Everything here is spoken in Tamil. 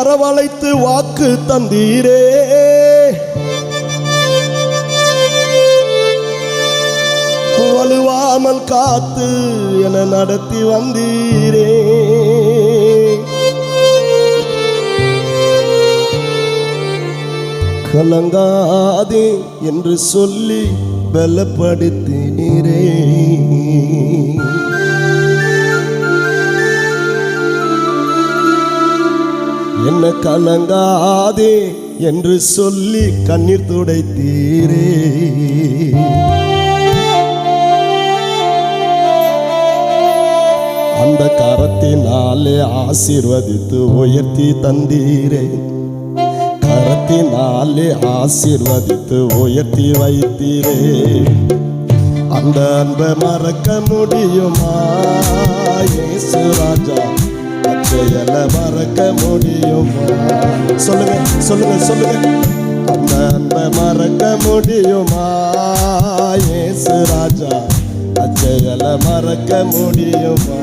அரவழைத்து வாக்கு தந்தீரே, வலுவாமல் காத்து என நடத்தி வந்தீரே. கலங்காதே என்று சொல்லி பலப்படுத்தினீரே. என்ன கலங்காதே என்று சொல்லி கண்ணீர் துடைத்தீரே. அந்த கரத்தினாலே ஆசீர்வதித்து உயர்த்தி தந்தீரே. கரத்தினாலே ஆசீர்வதித்து உயர்த்தி வைத்தீரே. அந்த அன்பை மறக்க முடியுமா இயேசு ராஜா? அச்செயல மறக்க முடியுமா? சொல்லுங்க சொல்லுங்க சொல்லுங்க. அந்த அன்பை மறக்க முடியுமா இயேசு ராஜா? அச்செயல மறக்க முடியுமா?